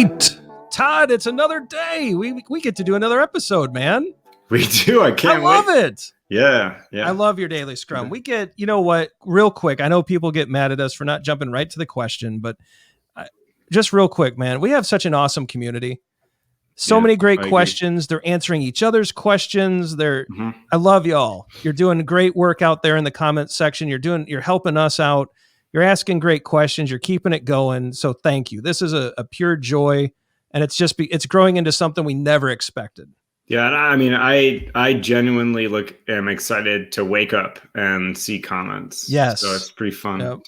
right, Todd, it's another day. We get to do another episode, man. We do. I can't wait. I love it. Yeah. I love your daily Scrum. We get, you know what, real quick, I know people get mad at us for not jumping right to the question, but just real quick, man, we have such an awesome community. So many great questions. They're answering each other's questions. I love y'all. You're doing great work out there in the comments section. You're helping us out. You're asking great questions. You're keeping it going. So thank you. This is a pure joy, and it's growing into something we never expected. Yeah, and I mean, I genuinely am excited to wake up and see comments. Yes, so it's pretty fun. Yep.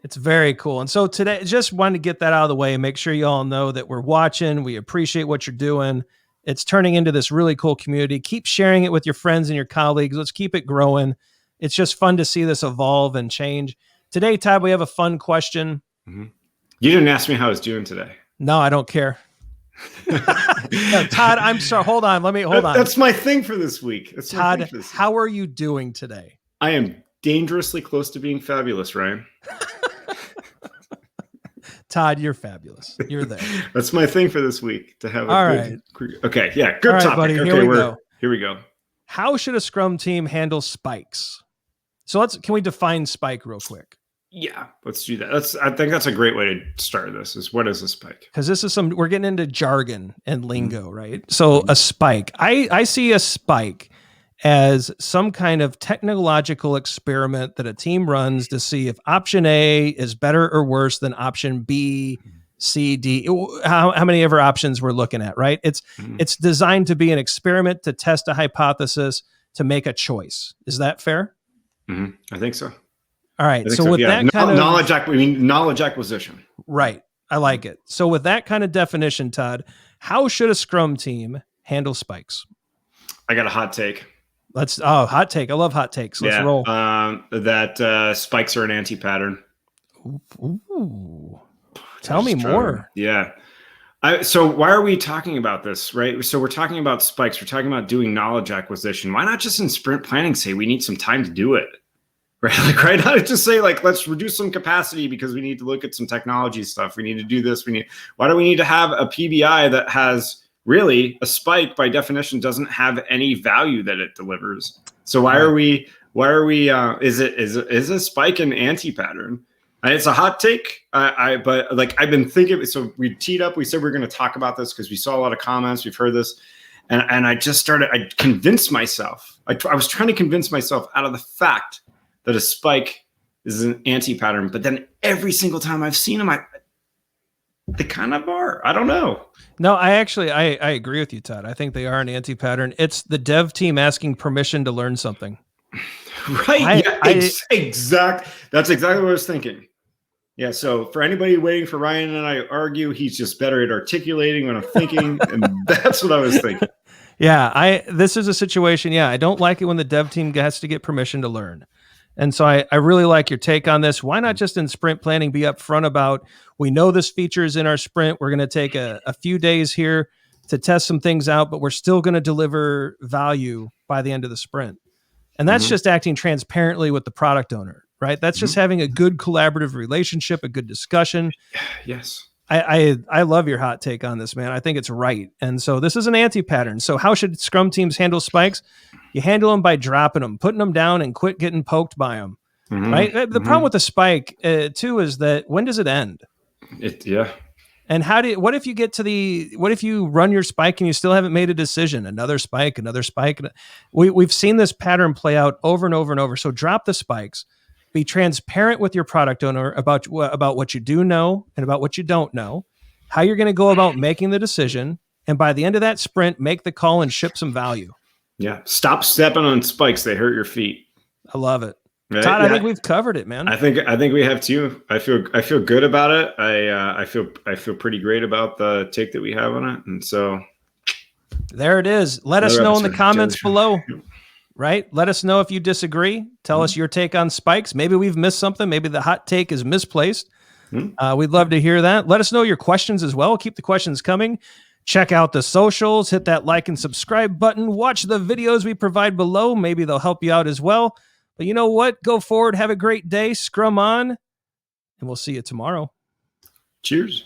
It's very cool. And so today, just wanted to get that out of the way and make sure you all know that we're watching. We appreciate what you're doing. It's turning into this really cool community. Keep sharing it with your friends and your colleagues. Let's keep it growing. It's just fun to see this evolve and change. Today, Todd, we have a fun question. You didn't ask me how I was doing today. No, I don't care. No, Todd, I'm sorry. Hold on. That's my thing for this week. Todd, how are you doing today? I am dangerously close to being fabulous, Ryan. Todd, you're fabulous. You're there. That's my thing for this week, to have a good. Okay, yeah, good topic. Buddy, okay, here we go. How should a Scrum team handle spikes? So can we define spike real quick? Yeah, let's do that. I think that's a great way to start this. Is what is a spike? Because we're getting into jargon and lingo, right? So a spike, I see a spike as some kind of technological experiment that a team runs to see if option A is better or worse than option B, C, D, how many ever options we're looking at, right? It's designed to be an experiment to test a hypothesis to make a choice. Is that fair? I think so. All right. So with that kind of knowledge acquisition. Right. I like it. So with that kind of definition, Todd, how should a Scrum team handle spikes? I got a hot take. Hot take. I love hot takes. Let's roll. That spikes are an anti-pattern. Ooh. Tell me more. Yeah. So why are we talking about this, right? So we're talking about spikes. We're talking about doing knowledge acquisition. Why not just in sprint planning say we need some time to do it? Right? Right? Not just say let's reduce some capacity because we need to look at some technology stuff. We need to do this. Why do we need to have a PBI that has really a spike by definition doesn't have any value that it delivers? So why are we is a spike an anti-pattern? It's a hot take. But I've been thinking, so we teed up, we said we we're going to talk about this because we saw a lot of comments. We've heard this. And I convinced myself. I was trying to convince myself out of the fact that a spike is an anti-pattern, but then every single time I've seen them, they kind of are. I don't know. No, I agree with you, Todd. I think they are an anti-pattern. It's the dev team asking permission to learn something. Right. That's exactly what I was thinking. Yeah. So for anybody waiting for Ryan and I to argue, he's just better at articulating what I'm thinking. And that's what I was thinking. Yeah. This is a situation. Yeah. I don't like it when the dev team has to get permission to learn. And so I really like your take on this. Why not just in sprint planning be upfront about, we know this feature is in our sprint. We're going to take a few days here to test some things out, but we're still going to deliver value by the end of the sprint. And that's just acting transparently with the product owner, right? That's just having a good collaborative relationship, a good discussion. Yes. I love your hot take on this, man. I think it's right. And so this is an anti-pattern. So how should Scrum teams handle spikes? You handle them by dropping them, putting them down, and quit getting poked by them, right? The problem with the spike, too, is that when does it end? And what if you run your spike and you still haven't made a decision? Another spike. We've seen this pattern play out over and over and over. So drop the spikes. Be transparent with your product owner about what you do know and about what you don't know, how you're going to go about making the decision. And by the end of that sprint, make the call and ship some value. Yeah. Stop stepping on spikes. They hurt your feet. I love it. Right? Todd, I think we've covered it, man. I think we have too. I feel good about it. I feel pretty great about the take that we have on it. And so there it is. Let us know in the comments below. Right? Let us know if you disagree. Tell us your take on spikes. Maybe we've missed something. Maybe the hot take is misplaced. We'd love to hear that. Let us know your questions as well. Keep the questions coming. Check out the socials. Hit that like and subscribe button. Watch the videos we provide below. Maybe they'll help you out as well. But you know what? Go forward. Have a great day. Scrum on. And we'll see you tomorrow. Cheers.